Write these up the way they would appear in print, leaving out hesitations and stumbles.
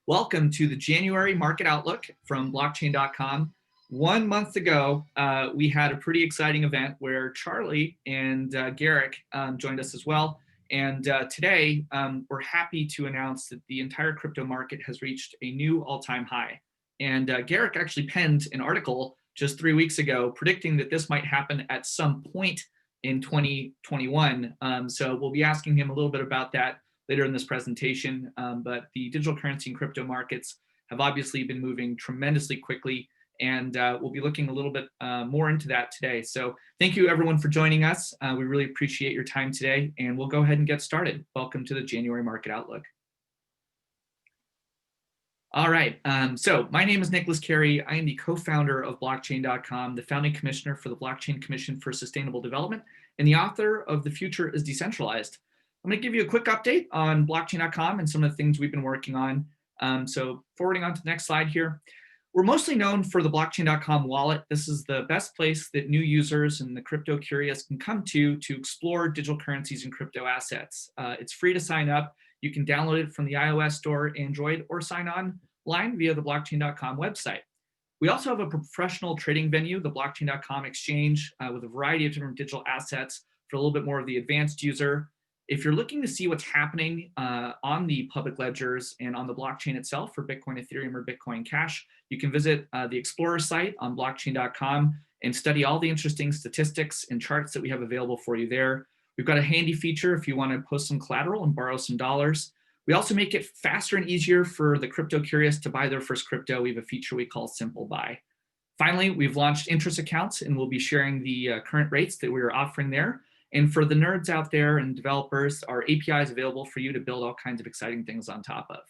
Welcome to the January Market Outlook from Blockchain.com. 1 month ago, we had a pretty exciting event where Charlie and Garrick joined us as well. And today, we're happy to announce that the entire crypto market has reached a new all-time high. And Garrick actually penned an article just 3 weeks ago predicting that this might happen at some point in 2021. So we'll be asking him a little bit about that later in this presentation, but the digital currency and crypto markets have obviously been moving tremendously quickly, and we'll be looking a little bit more into that today. So thank you everyone for joining us. We really appreciate your time today, and we'll go ahead and get started. Welcome to the January Market Outlook. All right, so my name is Nicholas Carey. I am the co-founder of Blockchain.com, the founding commissioner for the Blockchain Commission for Sustainable Development, and the author of The Future is Decentralized. I'm going to give you a quick update on Blockchain.com and some of the things we've been working on. So forwarding on to the next slide here. We're mostly known for the Blockchain.com wallet. This is the best place that new users and the crypto curious can come to explore digital currencies and crypto assets. It's free to sign up. You can download it from the iOS store, Android, or sign online via the Blockchain.com website. We also have a professional trading venue, the Blockchain.com exchange, with a variety of different digital assets for a little bit more of the advanced user. If you're looking to see what's happening on the public ledgers and on the blockchain itself for Bitcoin, Ethereum, or Bitcoin Cash, you can visit the Explorer site on blockchain.com and study all the interesting statistics and charts that we have available for you there. We've got a handy feature if you want to post some collateral and borrow some dollars. We also make it faster and easier for the crypto curious to buy their first crypto. We have a feature we call Simple Buy. Finally, we've launched interest accounts, and we'll be sharing the current rates that we're offering there. And for the nerds out there and developers, our API is available for you to build all kinds of exciting things on top of.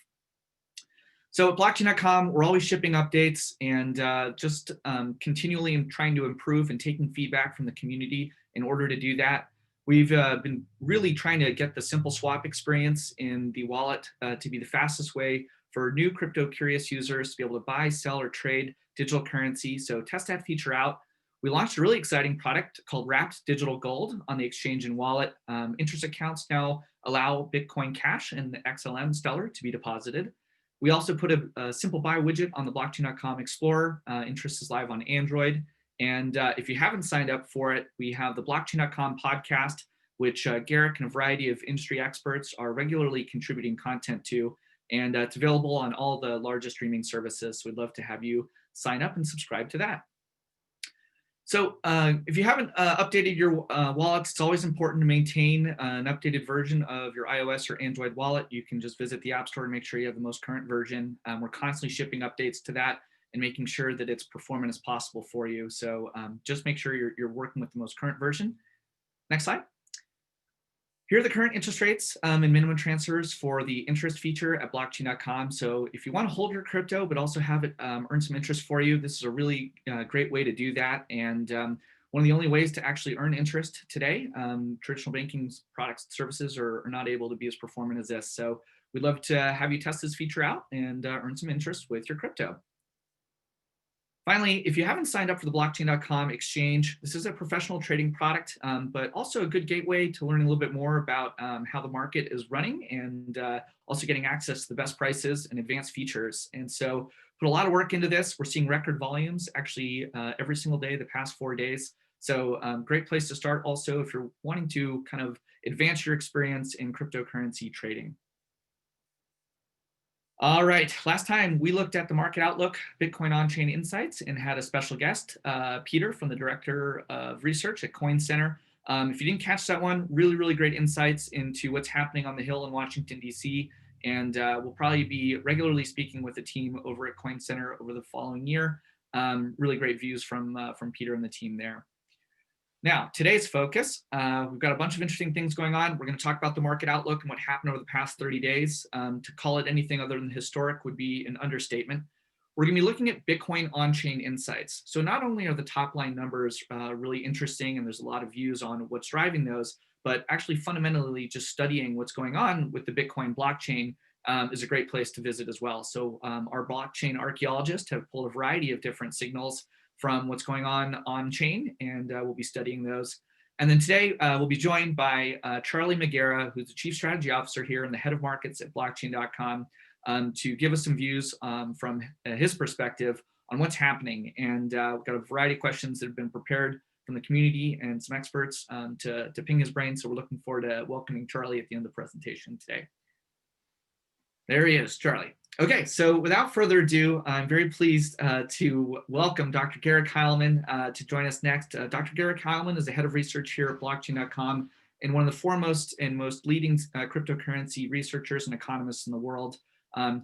So at Blockchain.com, we're always shipping updates and just continually trying to improve and taking feedback from the community in order to do that. We've been really trying to get the simple swap experience in the wallet to be the fastest way for new crypto curious users to be able to buy, sell, or trade digital currency. So test that feature out. We launched a really exciting product called Wrapped Digital Gold on the exchange and wallet. Interest accounts now allow Bitcoin Cash and the XLM Stellar to be deposited. We also put a simple buy widget on the Blockchain.com Explorer. Interest is live on Android. And if you haven't signed up for it, we have the Blockchain.com podcast, which Garrick and a variety of industry experts are regularly contributing content to. And it's available on all the largest streaming services. So we'd love to have you sign up and subscribe to that. So if you haven't updated your wallets, it's always important to maintain an updated version of your iOS or Android wallet. You can just visit the App Store to make sure you have the most current version. We're constantly shipping updates to that and making sure that it's performant as possible for you. So just make sure you're working with the most current version. Next slide. Here are the current interest rates and minimum transfers for the interest feature at blockchain.com. So if you want to hold your crypto, but also have it earn some interest for you, this is a really great way to do that. And one of the only ways to actually earn interest today, traditional banking products and services are not able to be as performant as this. So we'd love to have you test this feature out and earn some interest with your crypto. Finally, if you haven't signed up for the Blockchain.com exchange, this is a professional trading product, but also a good gateway to learning a little bit more about how the market is running and also getting access to the best prices and advanced features. And so put a lot of work into this. We're seeing record volumes actually every single day the past 4 days. So great place to start also if you're wanting to kind of advance your experience in cryptocurrency trading. All right, last time we looked at the market outlook, Bitcoin on-chain insights, and had a special guest, Peter from the Director of Research at Coin Center. If you didn't catch that one, really great insights into what's happening on the Hill in Washington, D.C. And we'll probably be regularly speaking with the team over at Coin Center over the following year. Really great views from Peter and the team there. Now, today's focus, we've got a bunch of interesting things going on. We're going to talk about the market outlook and what happened over the past 30 days. To call it anything other than historic would be an understatement. We're going to be looking at Bitcoin on-chain insights. So not only are the top line numbers really interesting, and there's a lot of views on what's driving those, but actually fundamentally just studying what's going on with the Bitcoin blockchain is a great place to visit as well. So our blockchain archaeologists have pulled a variety of different signals from what's going on chain, and we'll be studying those. And then today we'll be joined by Charlie McGarraugh, who's the Chief Strategy Officer here and the Head of Markets at Blockchain.com. to give us some views from his perspective on what's happening. And we've got a variety of questions that have been prepared from the community and some experts to ping his brain. So we're looking forward to welcoming Charlie at the end of the presentation today. There he is, Charlie. Okay, so without further ado, I'm very pleased to welcome Dr. Garrick Heilman to join us next. Dr. Garrick Heilman is the head of research here at Blockchain.com and one of the foremost and most leading cryptocurrency researchers and economists in the world.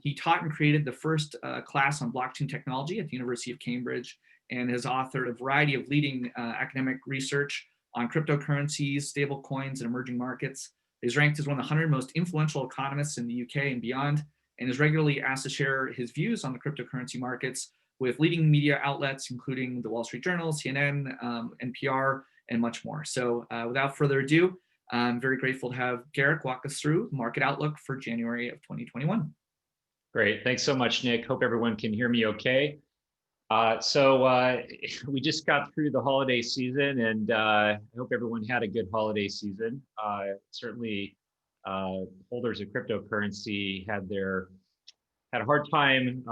He taught and created the first class on blockchain technology at the University of Cambridge and has authored a variety of leading academic research on cryptocurrencies, stablecoins, and emerging markets. He's ranked as one of the 100 most influential economists in the UK and beyond, and is regularly asked to share his views on the cryptocurrency markets with leading media outlets, including the Wall Street Journal, CNN, NPR, and much more. So without further ado, I'm very grateful to have Garrick walk us through the market outlook for January of 2021. Great. Thanks so much, Nick. Hope everyone can hear me okay. We just got through the holiday season, and I hope everyone had a good holiday season. Certainly, holders of cryptocurrency had a hard time,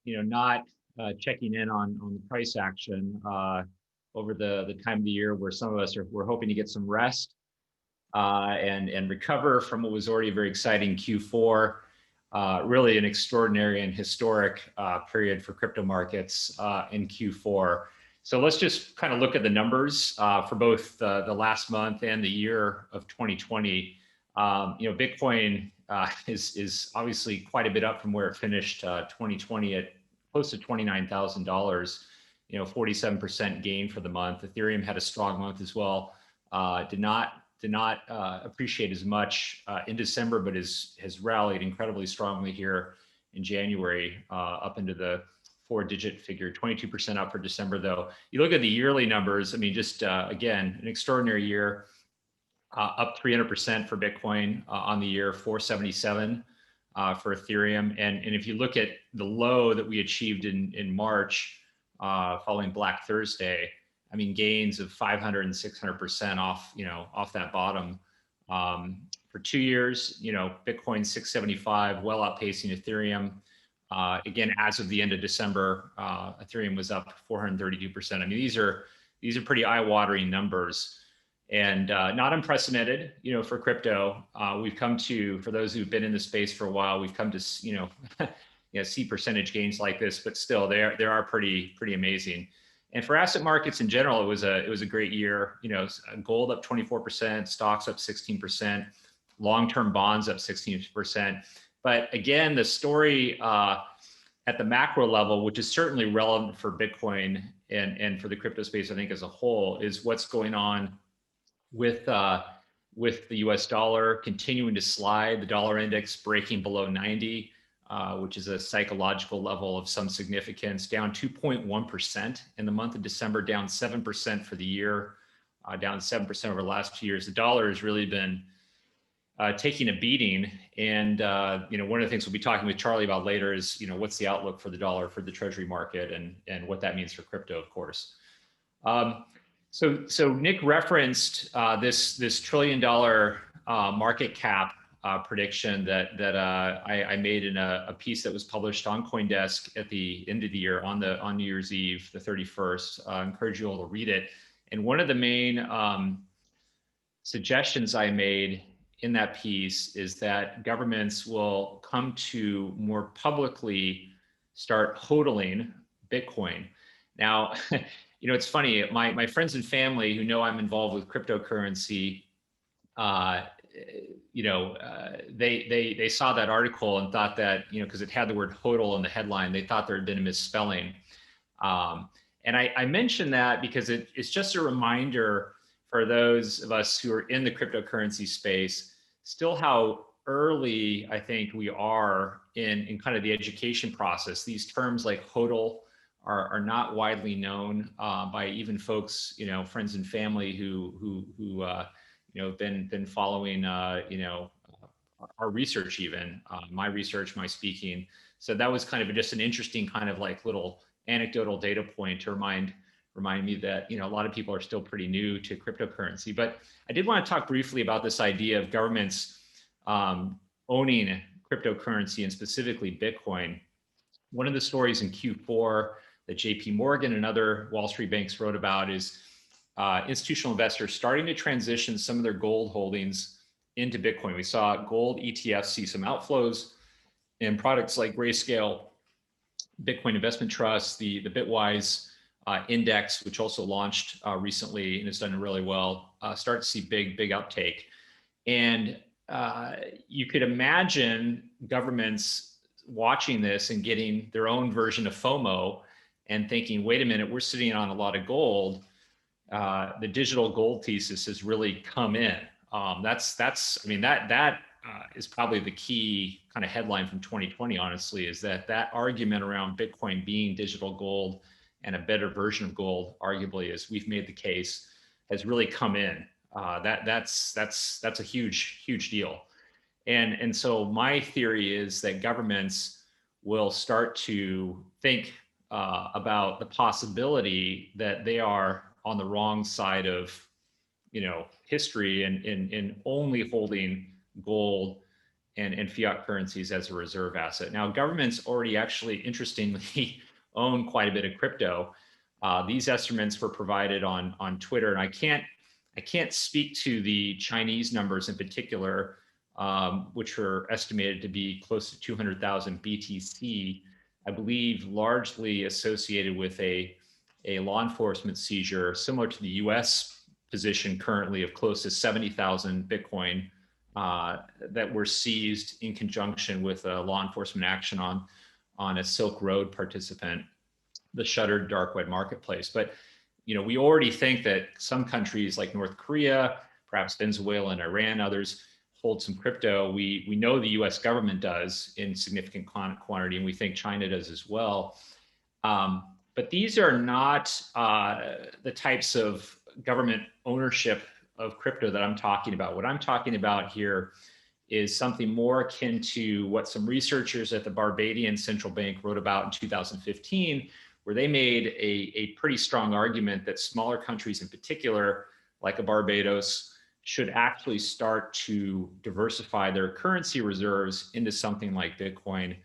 not checking in on the price action over the time of the year where some of us were hoping to get some rest and recover from what was already a very exciting Q4. Really an extraordinary and historic period for crypto markets in Q4. So let's just kind of look at the numbers for both the last month and the year of 2020. Bitcoin is obviously quite a bit up from where it finished 2020 at close to $29,000. 47% gain for the month. Ethereum had a strong month as well. Did not appreciate as much in December, but has rallied incredibly strongly here in January, up into the 4-digit figure, 22% up for December though. You look at the yearly numbers, I mean, just again, an extraordinary year, up 300% for Bitcoin on the year, 477 for Ethereum. And if you look at the low that we achieved in March, following Black Thursday, I mean, gains of 500 and 600% off that bottom. For 2 years, Bitcoin 675, well outpacing Ethereum. Again, as of the end of December, Ethereum was up 432%. I mean, these are pretty eye-watering numbers, and not unprecedented, for crypto. We've come to, for those who've been in the space for a while, we've come to, see percentage gains like this, but still, they are pretty amazing. And for asset markets in general, it was a great year. Gold up 24%, stocks up 16%, long-term bonds up 16%. But again, the story at the macro level, which is certainly relevant for Bitcoin and for the crypto space, I think as a whole, is what's going on with the US dollar continuing to slide, the dollar index breaking below 90. Which is a psychological level of some significance, down 2.1% in the month of December, down 7% for the year, down 7% over the last 2 years. The dollar has really been taking a beating. And, one of the things we'll be talking with Charlie about later is, what's the outlook for the dollar for the treasury market and what that means for crypto, of course. So Nick referenced this $1 trillion market cap prediction that I made in a piece that was published on CoinDesk at the end of the year on New Year's Eve, the 31st. I encourage you all to read it. And one of the main suggestions I made in that piece is that governments will come to more publicly start hodling Bitcoin. Now, it's funny, my friends and family who know I'm involved with cryptocurrency, they saw that article and thought that, because it had the word hodl in the headline, they thought there had been a misspelling. And I mention that because it's just a reminder for those of us who are in the cryptocurrency space, still how early I think we are in kind of the education process. These terms like hodl are not widely known by even folks, friends and family who been following, our research, even my research, my speaking. So that was kind of just an interesting kind of like little anecdotal data point to remind me that, a lot of people are still pretty new to cryptocurrency. But I did want to talk briefly about this idea of governments owning cryptocurrency and specifically Bitcoin. One of the stories in Q4 that JP Morgan and other Wall Street banks wrote about is institutional investors starting to transition some of their gold holdings into Bitcoin. We saw gold ETFs see some outflows, and products like Grayscale, Bitcoin Investment Trust, the Bitwise index, which also launched recently and has done really well, start to see big uptake. And you could imagine governments watching this and getting their own version of FOMO and thinking, wait a minute, we're sitting on a lot of gold. The digital gold thesis has really come in. That is probably the key kind of headline from 2020, honestly, is that argument around Bitcoin being digital gold and a better version of gold, arguably, as we've made the case, has really come in. That's a huge deal. And so my theory is that governments will start to think about the possibility that they are on the wrong side of, history in only holding gold and fiat currencies as a reserve asset. Now, governments already actually, interestingly, own quite a bit of crypto. These estimates were provided on Twitter, and I can't speak to the Chinese numbers in particular, which were estimated to be close to 200,000 BTC, I believe largely associated with a law enforcement seizure, similar to the US position currently of close to 70,000 Bitcoin that were seized in conjunction with a law enforcement action on a Silk Road participant, the shuttered dark web marketplace. But we already think that some countries like North Korea, perhaps Venezuela and Iran, others hold some crypto. We know the US government does in significant quantity, and we think China does as well. But these are not the types of government ownership of crypto that I'm talking about. What I'm talking about here is something more akin to what some researchers at the Barbadian Central Bank wrote about in 2015, where they made a pretty strong argument that smaller countries in particular, like a Barbados, should actually start to diversify their currency reserves into something like Bitcoin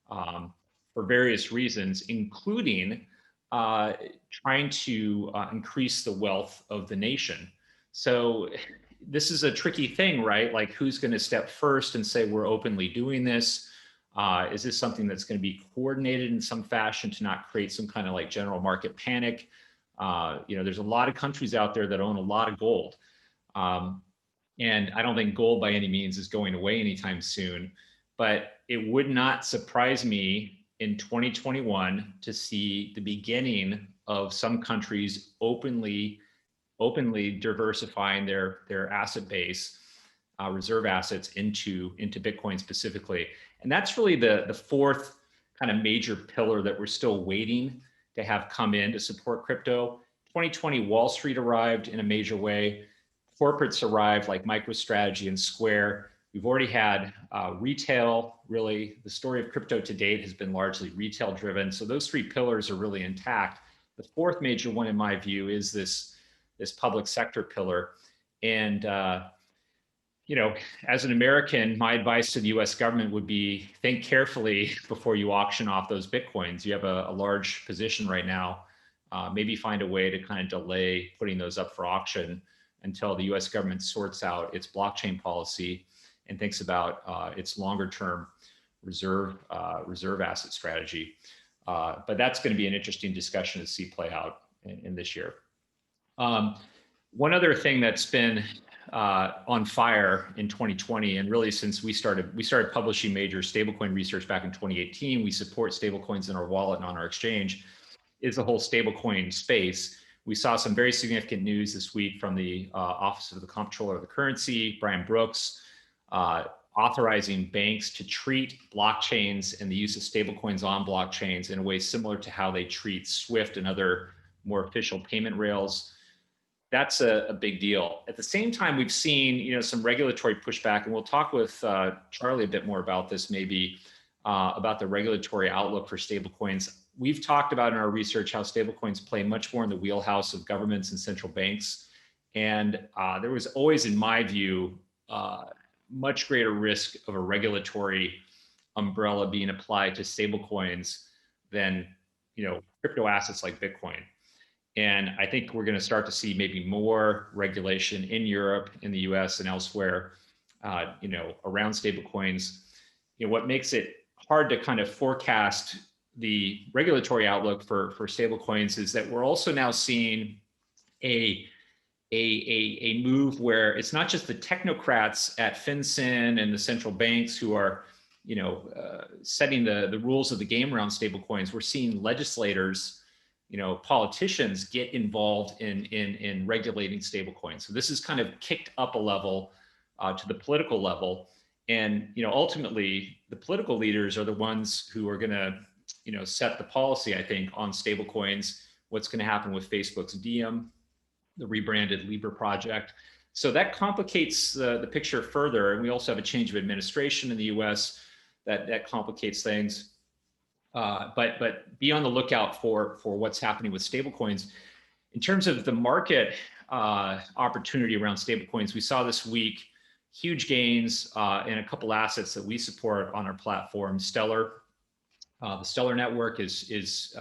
for various reasons, including trying to increase the wealth of the nation. So this is a tricky thing, right? Like, who's going to step first and say we're openly doing this? Is this something that's going to be coordinated in some fashion to not create some kind of like general market panic? There's a lot of countries out there that own a lot of gold. And I don't think gold by any means is going away anytime soon, but it would not surprise me in 2021 to see the beginning of some countries openly diversifying their asset base, reserve assets into Bitcoin specifically. And that's really the fourth kind of major pillar that we're still waiting to have come in to support crypto. 2020, Wall Street arrived in a major way. Corporates arrived like MicroStrategy and Square. We've already had retail. Really, the story of crypto to date has been largely retail driven. So those three pillars are really intact. The fourth major one, in my view, is this public sector pillar. And as an American, my advice to the U.S. government would be think carefully before you auction off those Bitcoins. You have a large position right now. Maybe find a way to kind of delay putting those up for auction until the U.S. government sorts out its blockchain policy and thinks about its longer-term reserve asset strategy. But that's going to be an interesting discussion to see play out in this year. One other thing that's been on fire in 2020, and really since we started publishing major stablecoin research back in 2018, we support stablecoins in our wallet and on our exchange, is the whole stablecoin space. We saw some very significant news this week from the Office of the Comptroller of the Currency, Brian Brooks, authorizing banks to treat blockchains and the use of stablecoins on blockchains in a way similar to how they treat SWIFT and other more official payment rails. That's a big deal. At the same time, we've seen some regulatory pushback, and we'll talk with Charlie a bit more about this, maybe about the regulatory outlook for stablecoins. We've talked about in our research how stablecoins play much more in the wheelhouse of governments and central banks. And there was always, in my view, much greater risk of a regulatory umbrella being applied to stablecoins than, crypto assets like Bitcoin. And I think we're going to start to see maybe more regulation in Europe, in the US, and elsewhere, around stablecoins. What makes it hard to kind of forecast the regulatory outlook for stablecoins is that we're also now seeing a move where it's not just the technocrats at FinCEN and the central banks who are, setting the rules of the game around stablecoins. We're seeing legislators, politicians get involved in regulating stablecoins. So this is kind of kicked up a level to the political level. And, ultimately, the political leaders are the ones who are going to, set the policy, I think, on stablecoins, what's going to happen with Facebook's Diem, the rebranded Libra project. So that complicates the picture further. And we also have a change of administration in the US that complicates things. But be on the lookout for what's happening with stablecoins. In terms of the market opportunity around stablecoins, we saw this week huge gains in a couple assets that we support on our platform. Stellar, the Stellar network is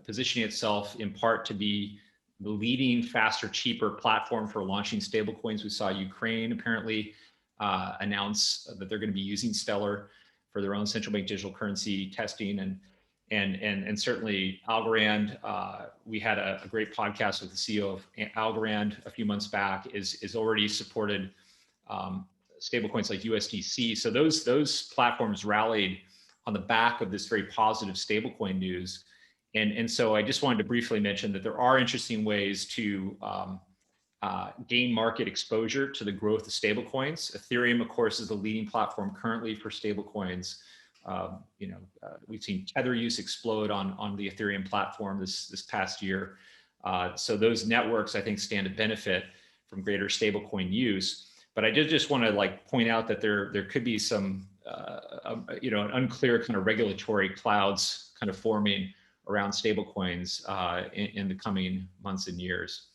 positioning itself in part to be the leading, faster, cheaper platform for launching stablecoins. We saw Ukraine apparently announce that they're going to be using Stellar for their own central bank digital currency testing, and certainly Algorand. We had a great podcast with the CEO of Algorand a few months back. Is already supported stablecoins like USDC. So those platforms rallied on the back of this very positive stablecoin news. And so I just wanted to briefly mention that there are interesting ways to gain market exposure to the growth of stablecoins. Ethereum, of course, is the leading platform currently for stablecoins. We've seen Tether use explode on the Ethereum platform this past year. So those networks, I think, stand to benefit from greater stablecoin use. But I did just want to point out that there could be some an unclear kind of regulatory clouds kind of forming around stablecoins in the coming months and years.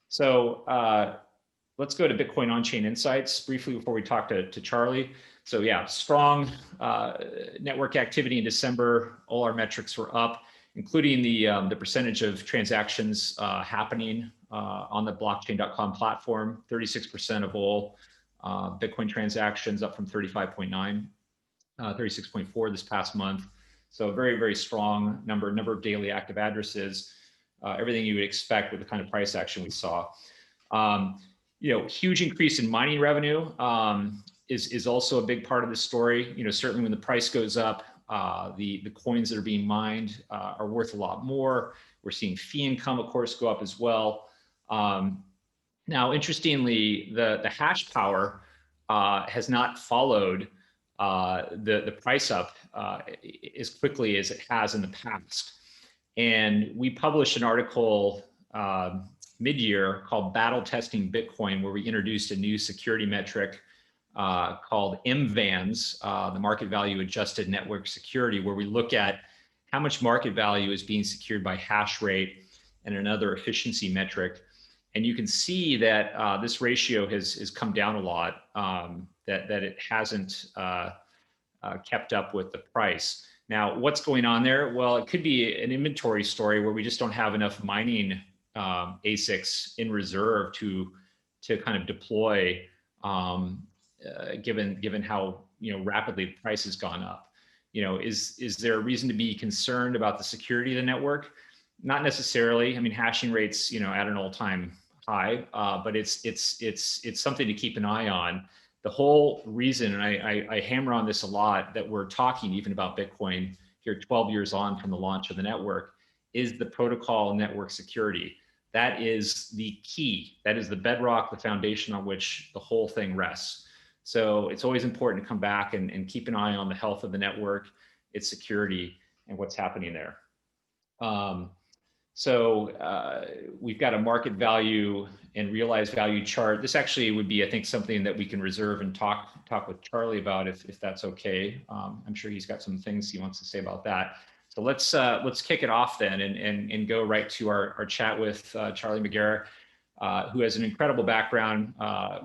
So let's go to Bitcoin on-chain insights briefly before we talk to Charlie. So yeah, strong network activity in December. All our metrics were up, including the percentage of transactions happening on the Blockchain.com platform. 36% of all Bitcoin transactions, up from 35.9, 36.4 this past month. So a very, very strong number of daily active addresses, everything you would expect with the kind of price action we saw. Huge increase in mining revenue is also a big part of the story. Certainly when the price goes up, the coins that are being mined are worth a lot more. We're seeing fee income, of course, go up as well. Now, interestingly, the hash power has not followed the price up as quickly as it has in the past. And we published an article mid-year called Battle Testing Bitcoin, where we introduced a new security metric called MVANs, the market value adjusted network security, where we look at how much market value is being secured by hash rate and another efficiency metric. And you can see that this ratio has come down a lot, that it hasn't kept up with the price. Now, what's going on there? Well, it could be an inventory story where we just don't have enough mining ASICs in reserve to kind of deploy, given how rapidly the price has gone up. Is there a reason to be concerned about the security of the network? Not necessarily. I mean, hashing rates at an all-time high, but it's something to keep an eye on. The whole reason, and I hammer on this a lot, that we're talking even about Bitcoin here 12 years on from the launch of the network, is the protocol network security. That is the key. That is the bedrock, the foundation on which the whole thing rests. So it's always important to come back and keep an eye on the health of the network, its security, and what's happening there. So we've got a market value and realized value chart. This actually would be, I think, something that we can reserve and talk with Charlie about if that's okay. I'm sure he's got some things he wants to say about that. So let's kick it off then and go right to our chat with Charlie McGarraugh, who has an incredible background,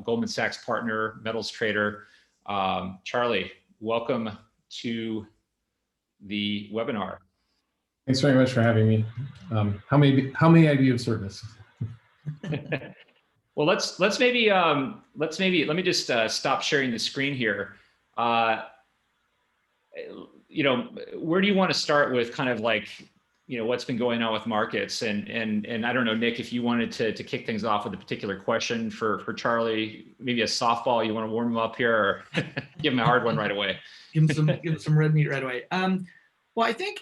Goldman Sachs partner, metals trader. Charlie, welcome to the webinar. Thanks very much for having me. How may I be of service? Well, let me just stop sharing the screen here. Where do you want to start with kind of like, what's been going on with markets? And I don't know, Nick, if you wanted to kick things off with a particular question for Charlie, maybe a softball, you want to warm him up here, or give him a hard one right away? Give him some red meat right away. Well, I think,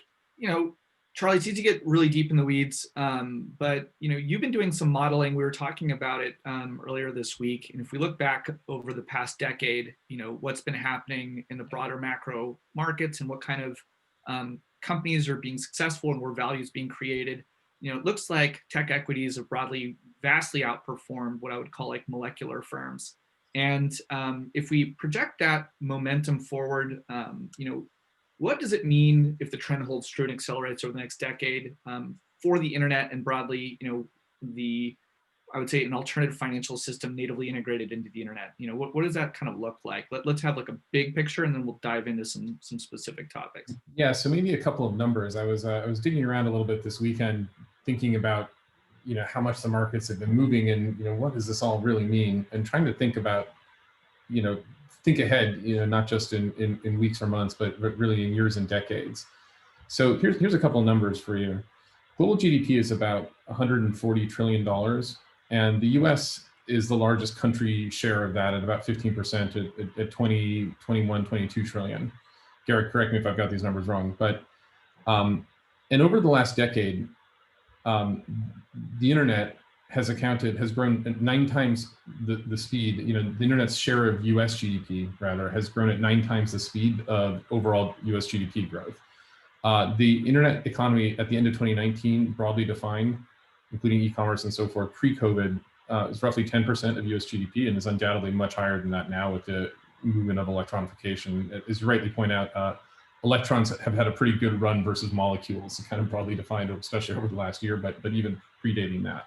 Charlie, it's easy to get really deep in the weeds, but you've been doing some modeling. We were talking about it earlier this week, and if we look back over the past decade, what's been happening in the broader macro markets and what kind of companies are being successful and where value is being created, it looks like tech equities have broadly, vastly outperformed what I would call like molecular firms. And if we project that momentum forward, what does it mean if the trend holds true and accelerates over the next decade for the internet and broadly, I would say an alternative financial system natively integrated into the internet? What does that kind of look like? Let's have like a big picture, and then we'll dive into some specific topics. Yeah, so maybe a couple of numbers. I was digging around a little bit this weekend, thinking about how much the markets have been moving, and what does this all really mean, and trying to think about think ahead, not just in weeks or months, but really in years and decades. So here's a couple of numbers for you. Global GDP is about $140 trillion, and the US is the largest country share of that at about 15% at 20, 21, 22 trillion. Garrett, correct me if I've got these numbers wrong, but, and over the last decade, the internet has grown at 9 times the speed, the internet's share of US GDP rather has grown at 9 times the speed of overall US GDP growth. The internet economy at the end of 2019, broadly defined, including e-commerce and so forth, pre-COVID, is roughly 10% of US GDP and is undoubtedly much higher than that now with the movement of electronification. As you rightly point out, electrons have had a pretty good run versus molecules, kind of broadly defined, especially over the last year, but even predating that.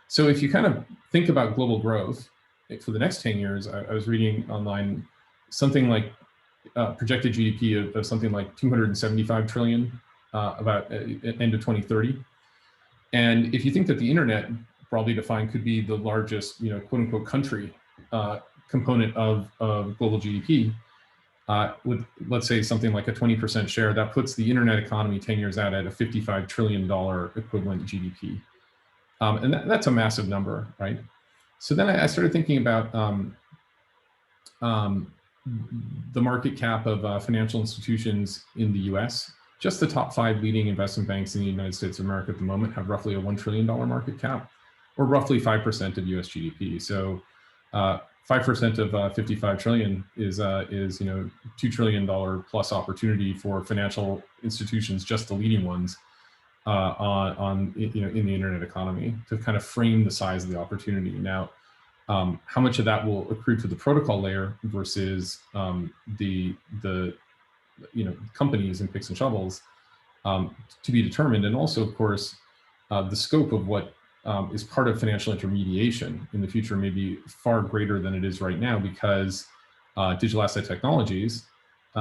So if you kind of think about global growth for the next 10 years, I was reading online something like projected GDP of something like 275 trillion about end of 2030. And if you think that the internet, broadly defined, could be the largest, quote unquote, country component of global GDP, with, let's say, something like a 20% share, that puts the internet economy 10 years out at a $55 trillion equivalent GDP. And that's a massive number, right? So then I started thinking about the market cap of financial institutions in the US. Just the top 5 leading investment banks in the United States of America at the moment have roughly a $1 trillion market cap, or roughly 5% of US GDP. So 5% of 55 trillion is $2 trillion plus opportunity for financial institutions, just the leading ones, in the internet economy, to kind of frame the size of the opportunity. Now, how much of that will accrue to the protocol layer versus the companies and picks and shovels, to be determined, and also, of course, the scope of what is part of financial intermediation in the future may be far greater than it is right now, because digital asset technologies,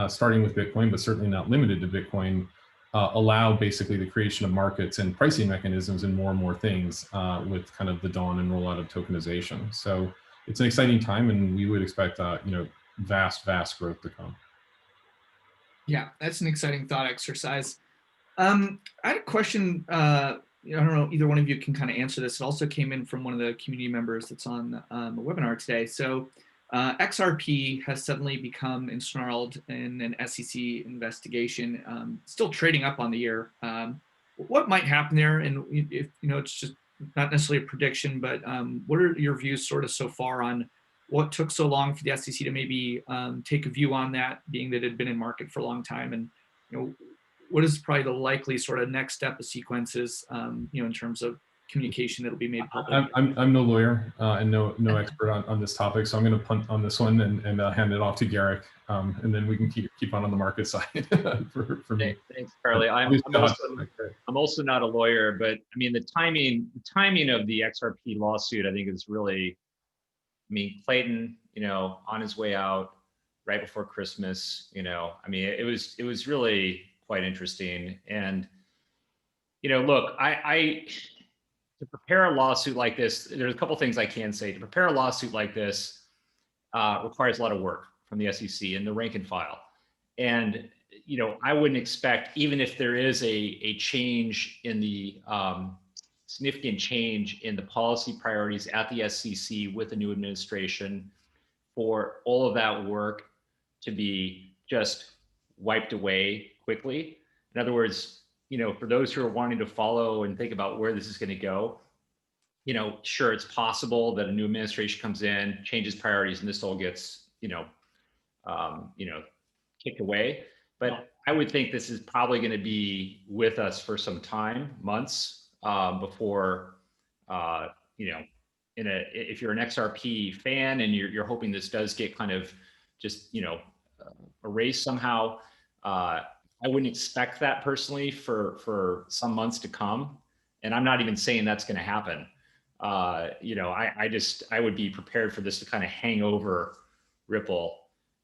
starting with Bitcoin, but certainly not limited to Bitcoin, allow basically the creation of markets and pricing mechanisms and more things with kind of the dawn and rollout of tokenization. So it's an exciting time, and we would expect vast growth to come. Yeah, that's an exciting thought exercise. I had a question. I don't know, either one of you can kind of answer this. It also came in from one of the community members that's on the webinar today. So XRP has suddenly become ensnarled in an SEC investigation, still trading up on the year. What might happen there? And if it's just not necessarily a prediction, but what are your views sort of so far on what took so long for the SEC to maybe take a view on that, being that it had been in market for a long time? And what is probably the likely sort of next step of sequences, in terms of communication that'll be made public? I'm no lawyer and no expert on this topic, so I'm going to punt on this one and hand it off to Garrick, and then we can keep on the market side for me. Thanks, Charlie. I'm also not a lawyer, but I mean the timing of the XRP lawsuit, I think, is really, Clayton, on his way out right before Christmas, it was really quite interesting. And, look, to prepare a lawsuit like this, there's a couple things I can say. To prepare a lawsuit like this requires a lot of work from the SEC and the rank and file. And, I wouldn't expect, even if there is a change in the significant change in the policy priorities at the SEC with the new administration, for all of that work to be just wiped away quickly. In other words, for those who are wanting to follow and think about where this is going to go, sure, it's possible that a new administration comes in, changes priorities, and this all gets, kicked away. But I would think this is probably going to be with us for some time, months, before, if you're an XRP fan and you're hoping this does get kind of just, erased somehow, I wouldn't expect that personally for some months to come. And I'm not even saying that's going to happen. I would be prepared for this to kind of hang over Ripple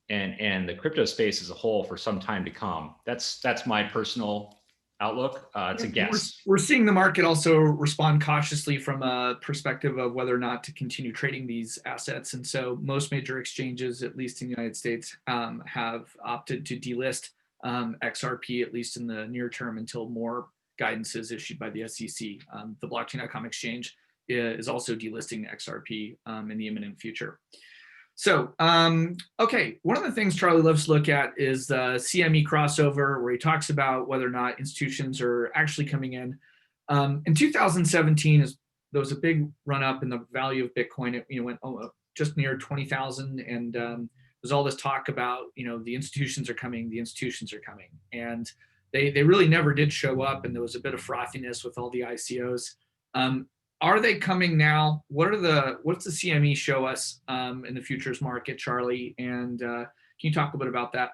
and the crypto space as a whole for some time to come. That's my personal outlook. It's a guess. We're seeing the market also respond cautiously from a perspective of whether or not to continue trading these assets. And so most major exchanges, at least in the United States, have opted to delist XRP, at least in the near term, until more guidance is issued by the SEC. The Blockchain.com exchange is also delisting XRP in the imminent future. So, okay, one of the things Charlie loves to look at is the CME crossover, where he talks about whether or not institutions are actually coming in. In 2017, there was a big run up in the value of Bitcoin. It went just near 20,000, and there's all this talk about the institutions are coming, and they really never did show up, and there was a bit of frothiness with all the ICOs. Are they coming now? What's the CME show us in the futures market, Charlie? And can you talk a bit about that?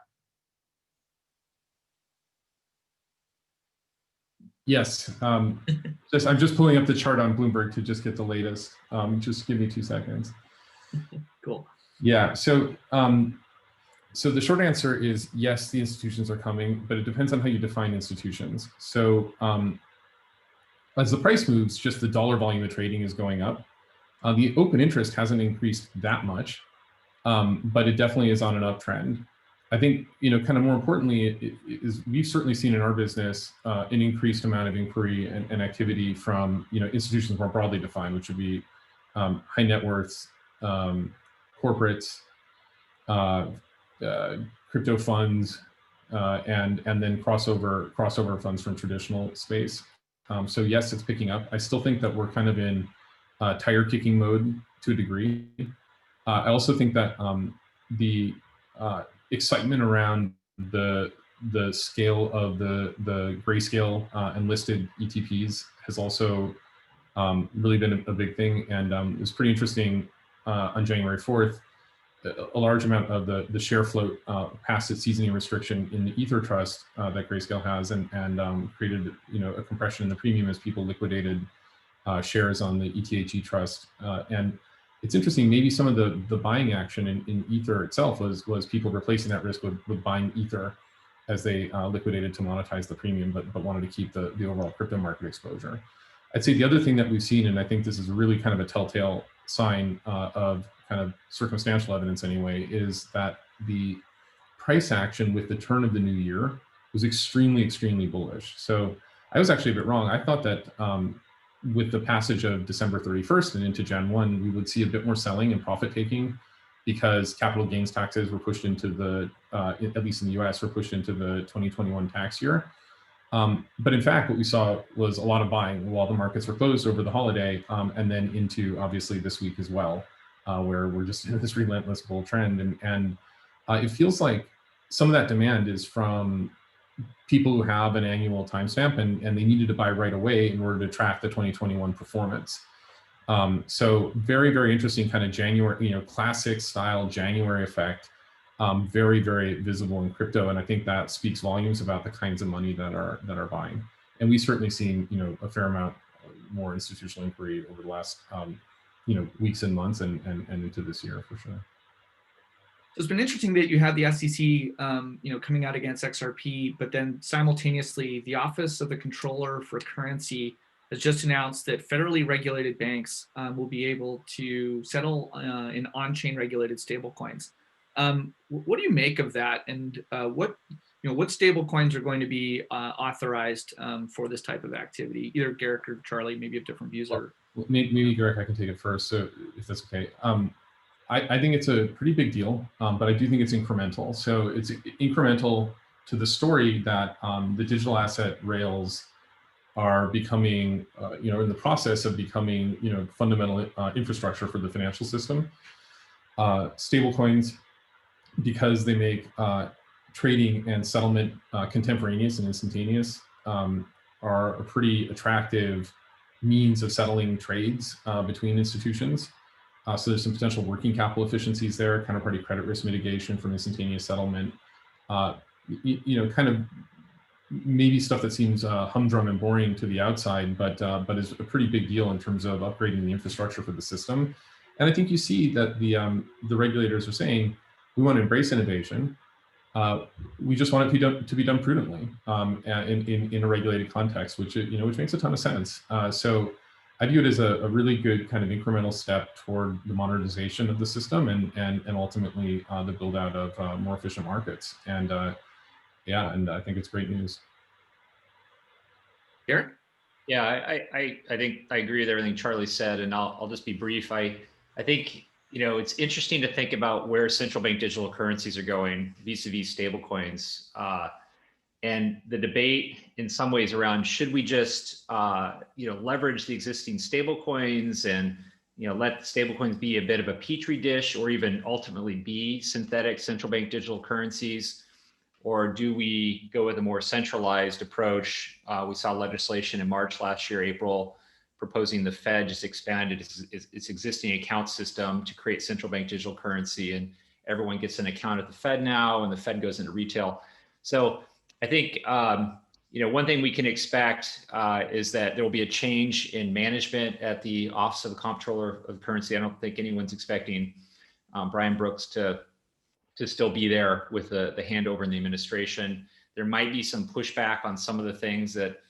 Yes. I'm just pulling up the chart on Bloomberg to just get the latest. Just give me 2 seconds. Cool. Yeah. So the short answer is yes, the institutions are coming, but it depends on how you define institutions. So as the price moves, just the dollar volume of trading is going up. The open interest hasn't increased that much, but it definitely is on an uptrend. I think, kind of more importantly, we've certainly seen in our business an increased amount of inquiry and activity from, institutions more broadly defined, which would be high net worths, corporates, crypto funds, and then crossover funds from traditional space. So yes, it's picking up. I still think that we're kind of in tire kicking mode to a degree. I also think that the excitement around the scale of the grayscale and listed ETPs has also really been a big thing. And it was pretty interesting on January 4th. A large amount of the share float passed its seasoning restriction in the Ether trust that Grayscale has, and created a compression in the premium as people liquidated shares on the ETHE trust. And it's interesting, maybe some of the buying action in Ether itself was people replacing that risk with buying Ether as they liquidated to monetize the premium, but wanted to keep the overall crypto market exposure. I'd say the other thing that we've seen, and I think this is really kind of a telltale sign of kind of circumstantial evidence anyway, is that the price action with the turn of the new year was extremely, extremely bullish. So I was actually a bit wrong. I thought that with the passage of December 31st and into Jan 1, we would see a bit more selling and profit taking, because capital gains taxes were pushed into the, at least in the US, were pushed into the 2021 tax year. But in fact, what we saw was a lot of buying while the markets were closed over the holiday, and then into obviously this week as well, where we're just in this relentless bull trend. And it feels like some of that demand is from people who have an annual timestamp and they needed to buy right away in order to track the 2021 performance. So very, very interesting kind of January, classic style January effect, very, very visible in crypto. And I think that speaks volumes about the kinds of money that are buying. And we've certainly seen, a fair amount more institutional inquiry over the last, weeks and months and into this year for sure. it's been interesting that you have the SEC, coming out against XRP, but then simultaneously, the Office of the Controller for Currency has just announced that federally regulated banks will be able to settle in on-chain regulated stablecoins. What do you make of that, and what stablecoins are going to be authorized for this type of activity? Either Garrick or Charlie maybe have different views. Or maybe Garrick, I can take it first, so if that's okay. I think it's a pretty big deal, but I do think it's incremental. So it's incremental to the story that the digital asset rails are becoming, in the process of becoming, fundamental infrastructure for the financial system. Stablecoins, because they make trading and settlement contemporaneous and instantaneous, are a pretty attractive means of settling trades between institutions. So there's some potential working capital efficiencies there, counterparty credit risk mitigation from instantaneous settlement. Kind of maybe stuff that seems humdrum and boring to the outside, but is a pretty big deal in terms of upgrading the infrastructure for the system. And I think you see that the regulators are saying, we want to embrace innovation. We just want it to be done prudently in a regulated context, which makes a ton of sense. So I view it as a really good kind of incremental step toward the modernization of the system and ultimately the build out of more efficient markets. And and I think it's great news. Garrick? Yeah, I think I agree with everything Charlie said, and I'll just be brief. I think it's interesting to think about where central bank digital currencies are going vis-a-vis stablecoins. And the debate in some ways around, should we just leverage the existing stablecoins and let stablecoins be a bit of a petri dish, or even ultimately be synthetic central bank digital currencies? Or do we go with a more centralized approach? We saw legislation in March last year, April, proposing the Fed just expanded its existing account system to create central bank digital currency, and everyone gets an account at the Fed now, and the Fed goes into retail. So I think one thing we can expect is that there will be a change in management at the Office of the Comptroller of Currency. I don't think anyone's expecting Brian Brooks to still be there with the handover in the administration. There might be some pushback on some of the things that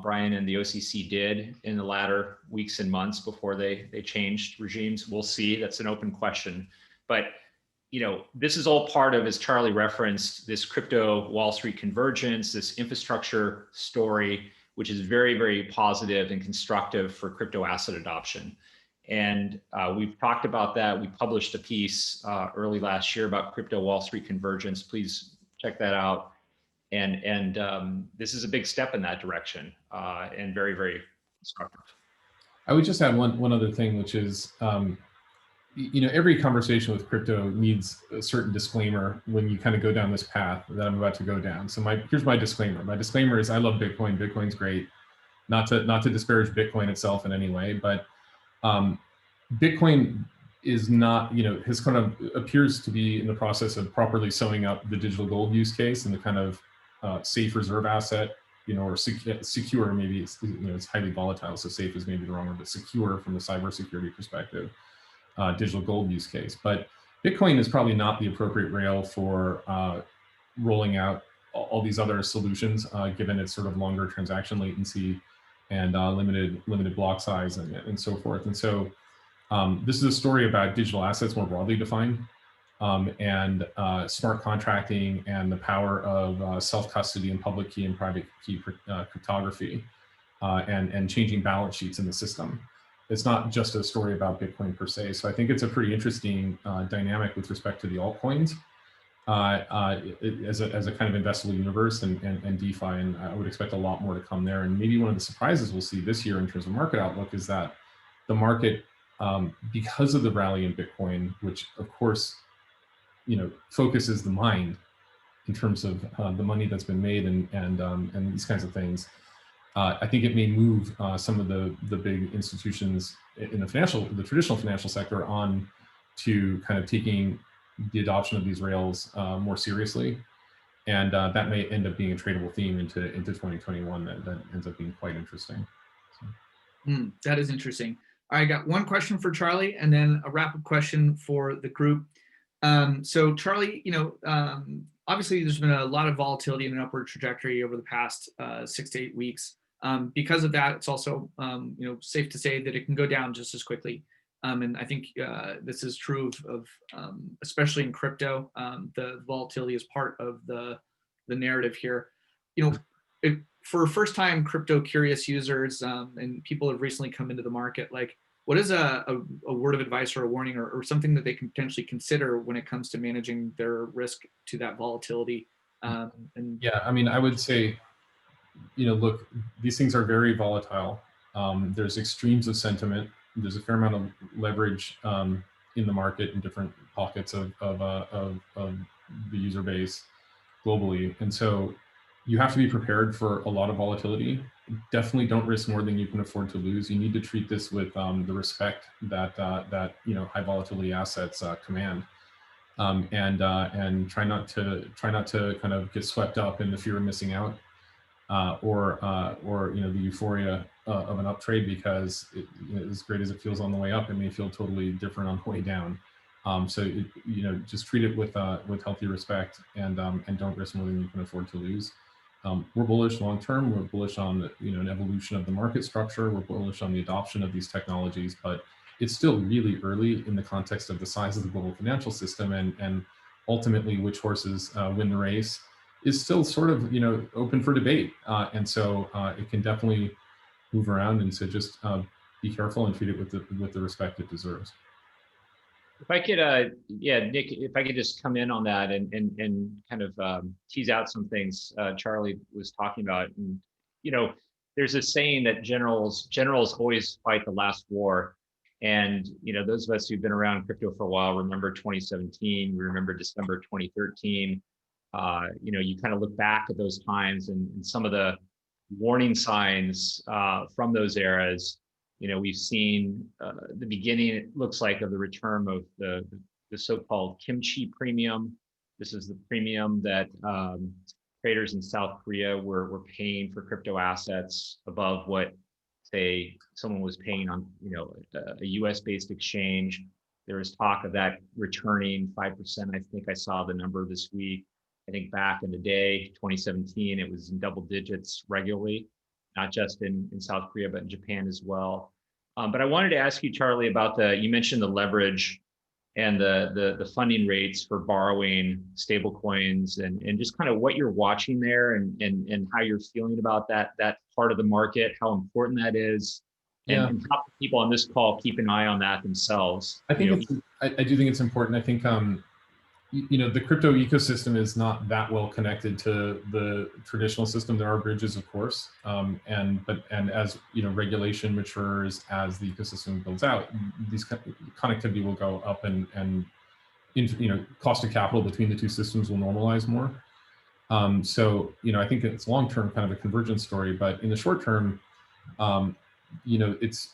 Brian and the OCC did in the latter weeks and months before they changed regimes. We'll see. That's an open question. But this is all part of, as Charlie referenced, this crypto Wall Street convergence, this infrastructure story, which is very, very positive and constructive for crypto asset adoption. And we've talked about that. We published a piece early last year about crypto Wall Street convergence. Please check that out. And this is a big step in that direction, and very, very constructive. I would just add one other thing, which is, every conversation with crypto needs a certain disclaimer when you kind of go down this path that I'm about to go down. So here's my disclaimer. My disclaimer is I love Bitcoin. Bitcoin's great. Not to disparage Bitcoin itself in any way, but Bitcoin is not, has kind of appears to be in the process of properly sewing up the digital gold use case and the kind of safe reserve asset, or secure, maybe it's highly volatile, so safe is maybe the wrong word, but secure from the cybersecurity perspective. Digital gold use case. But Bitcoin is probably not the appropriate rail for rolling out all these other solutions, given its sort of longer transaction latency and limited block size and so forth. And so this is a story about digital assets more broadly defined, and smart contracting and the power of self-custody and public key and private key cryptography, and changing balance sheets in the system. It's not just a story about Bitcoin per se. So I think it's a pretty interesting dynamic with respect to the altcoins as a kind of investable universe and DeFi. And I would expect a lot more to come there. And maybe one of the surprises we'll see this year in terms of market outlook is that the market, because of the rally in Bitcoin, which of course, focuses the mind in terms of the money that's been made and these kinds of things. I think it may move some of the big institutions in the traditional financial sector on to kind of taking the adoption of these rails more seriously, and that may end up being a tradable theme into 2021 that ends up being quite interesting. So. That is interesting. I got one question for Charlie, and then a wrap-up question for the group. So Charlie, obviously there's been a lot of volatility and an upward trajectory over the past 6 to 8 weeks. Because of that, it's also safe to say that it can go down just as quickly. And I think this is true of especially in crypto. The volatility is part of the narrative here. For first-time crypto curious users and people have recently come into the market, like, what is a word of advice or a warning or something that they can potentially consider when it comes to managing their risk to that volatility? Yeah, I mean, I would say, look, these things are very volatile. There's extremes of sentiment. There's a fair amount of leverage in the market in different pockets of the user base globally. And so you have to be prepared for a lot of volatility. Definitely don't risk more than you can afford to lose. You need to treat this with the respect that high volatility assets command, and try not to kind of get swept up in the fear of missing out, or the euphoria of an up trade, because as great as it feels on the way up, it may feel totally different on the way down. So just treat it with healthy respect, and don't risk more than you can afford to lose. We're bullish long term. We're bullish on an evolution of the market structure. We're bullish on the adoption of these technologies, but it's still really early in the context of the size of the global financial system, and ultimately which horses win the race is still sort of open for debate. And so it can definitely move around, and so just be careful and treat it with the respect it deserves. If I could, Nick, if I could just come in on that and kind of tease out some things Charlie was talking about. And, there's a saying that generals always fight the last war. And, those of us who've been around crypto for a while remember 2017, we remember December 2013. You kind of look back at those times and some of the warning signs from those eras. We've seen the beginning, it looks like, of the return of the so-called kimchi premium. This is the premium that traders in South Korea were paying for crypto assets above what, say, someone was paying on a US-based exchange. There was talk of that returning 5%. I think I saw the number this week. I think back in the day, 2017, it was in double digits regularly, not just in South Korea, but in Japan as well. But I wanted to ask you, Charlie, about you mentioned the leverage and the funding rates for borrowing stablecoins, and just kind of what you're watching there, and how you're feeling about that part of the market, how important that is, and how people on this call keep an eye on that themselves. I think I do think it's important. I think the crypto ecosystem is not that well connected to the traditional system. There are bridges, of course, and as regulation matures, as the ecosystem builds out, these connectivity will go up, and cost of capital between the two systems will normalize more. So I think it's long term kind of a convergence story, but in the short term, it's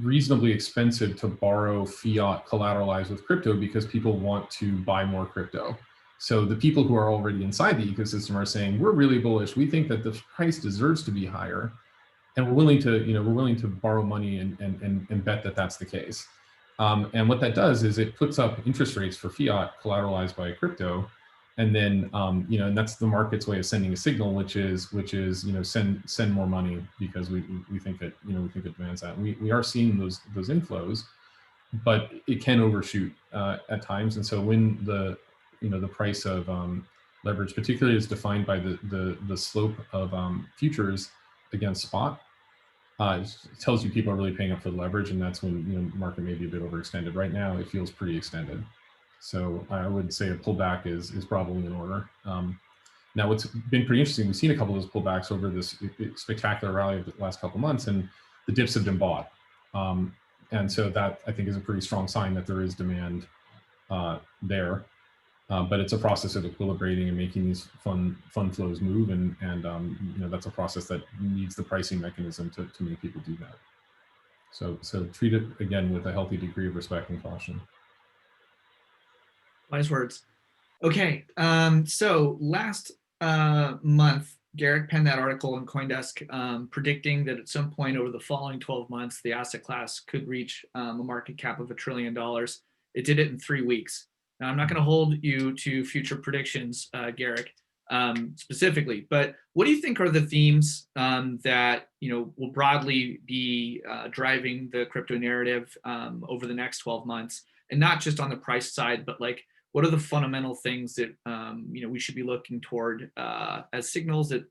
reasonably expensive to borrow fiat collateralized with crypto because people want to buy more crypto. So the people who are already inside the ecosystem are saying, we're really bullish. We think that the price deserves to be higher, and we're willing to borrow money and bet that that's the case. And what that does is it puts up interest rates for fiat collateralized by crypto. And then, and that's the market's way of sending a signal, which is send more money, because we think that it demands that. We are seeing those inflows, but it can overshoot at times. And so when the price of leverage, particularly, is defined by the slope of futures against spot, it tells you people are really paying up for the leverage, and that's when the market may be a bit overextended. Right now, it feels pretty extended. So I would say a pullback is probably in order. Now, what's been pretty interesting, we've seen a couple of those pullbacks over this spectacular rally of the last couple of months, and the dips have been bought. And so that, I think, is a pretty strong sign that there is demand there. But it's a process of equilibrating and making these fund flows move, and that's a process that needs the pricing mechanism to make people do that. So treat it, again, with a healthy degree of respect and caution. Wise words. Okay, so last month, Garrick penned that article in CoinDesk predicting that at some point over the following 12 months, the asset class could reach a market cap of $1 trillion. It did it in 3 weeks. Now, I'm not going to hold you to future predictions, Garrick, specifically, but what do you think are the themes that will broadly be driving the crypto narrative over the next 12 months, and not just on the price side, but like what are the fundamental things that we should be looking toward as signals that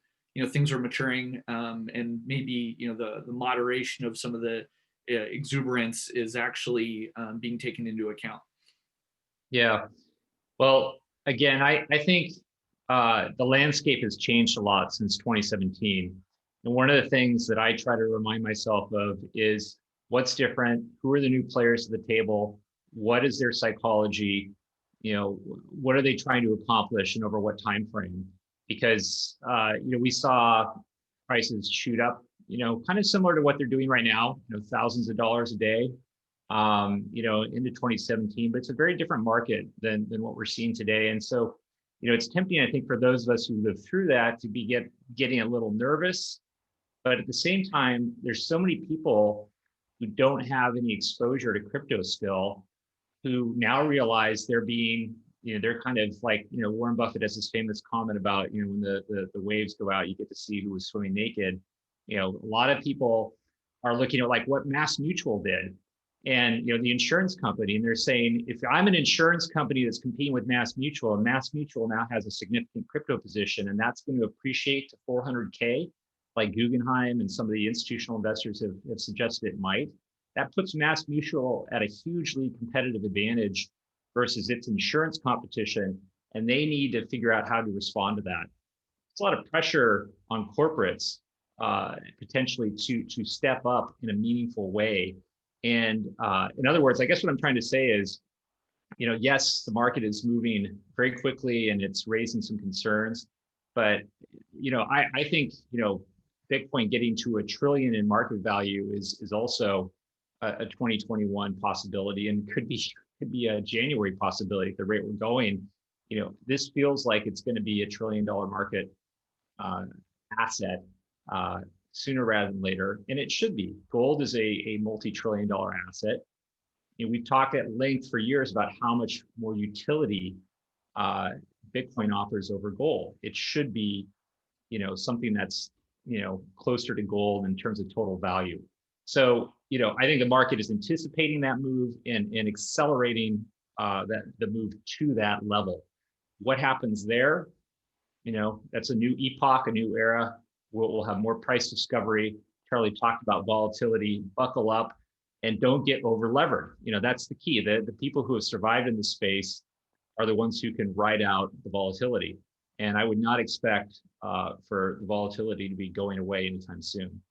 things are maturing, and maybe the moderation of some of the exuberance is actually being taken into account. Yeah. Well, again, I think the landscape has changed a lot since 2017. And one of the things that I try to remind myself of is what's different, who are the new players at the table, what is their psychology, what are they trying to accomplish and over what time frame? Because we saw prices shoot up, kind of similar to what they're doing right now, thousands of dollars a day, into 2017, but it's a very different market than what we're seeing today. And so, it's tempting, I think, for those of us who lived through that to be getting a little nervous. But at the same time, there's so many people who don't have any exposure to crypto still, who now realize they're being, they're kind of like, Warren Buffett has this famous comment about, when the waves go out, you get to see who was swimming naked. A lot of people are looking at like what Mass Mutual did. And the insurance company, and they're saying, if I'm an insurance company that's competing with Mass Mutual, and Mass Mutual now has a significant crypto position, and that's going to appreciate to 400K, like Guggenheim and some of the institutional investors have suggested it might, that puts Mass Mutual at a hugely competitive advantage versus its insurance competition, and they need to figure out how to respond to that. It's a lot of pressure on corporates potentially to step up in a meaningful way. And in other words, I guess what I'm trying to say is, yes, the market is moving very quickly and it's raising some concerns, but I think Bitcoin getting to $1 trillion in market value is also a 2021 possibility, and could be a January possibility at the rate we're going. This feels like it's going to be $1 trillion market asset sooner rather than later, and it should be. Gold is a multi-trillion-dollar asset. We've talked at length for years about how much more utility Bitcoin offers over gold. It should be, something that's, closer to gold in terms of total value. So, I think the market is anticipating that move and accelerating the move to that level. What happens there? That's a new epoch, a new era. We'll have more price discovery. Charlie talked about volatility. Buckle up and don't get over levered. That's the key. The people who have survived in the space are the ones who can ride out the volatility. And I would not expect for the volatility to be going away anytime soon.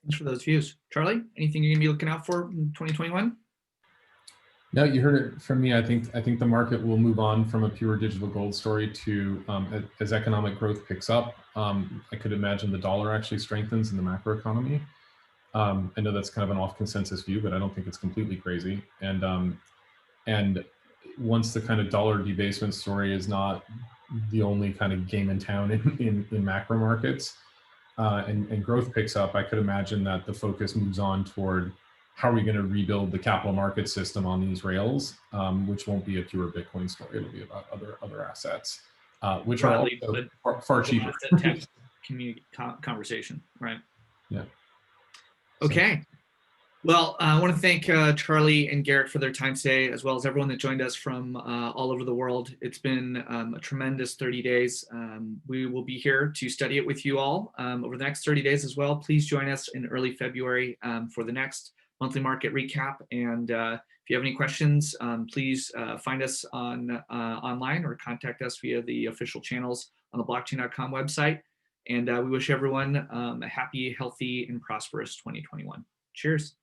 Thanks for those views. Charlie, anything you're going to be looking out for in 2021? No, you heard it from me. I think the market will move on from a pure digital gold story to as economic growth picks up. I could imagine the dollar actually strengthens in the macro economy. I know that's kind of an off consensus view, but I don't think it's completely crazy. And once the kind of dollar debasement story is not the only kind of game in town in macro markets, and growth picks up, I could imagine that the focus moves on toward how are we going to rebuild the capital market system on these rails, which won't be a pure Bitcoin story. It'll be about other assets, which are also far cheaper. Community conversation, right? Yeah. Okay. Well, I want to thank Charlie and Garrett for their time today, as well as everyone that joined us from all over the world. It's been a tremendous 30 days. We will be here to study it with you all over the next 30 days as well. Please join us in early February for the next monthly market recap. And if you have any questions, please find us online or contact us via the official channels on the Blockchain.com website. And we wish everyone a happy, healthy, and prosperous 2021. Cheers.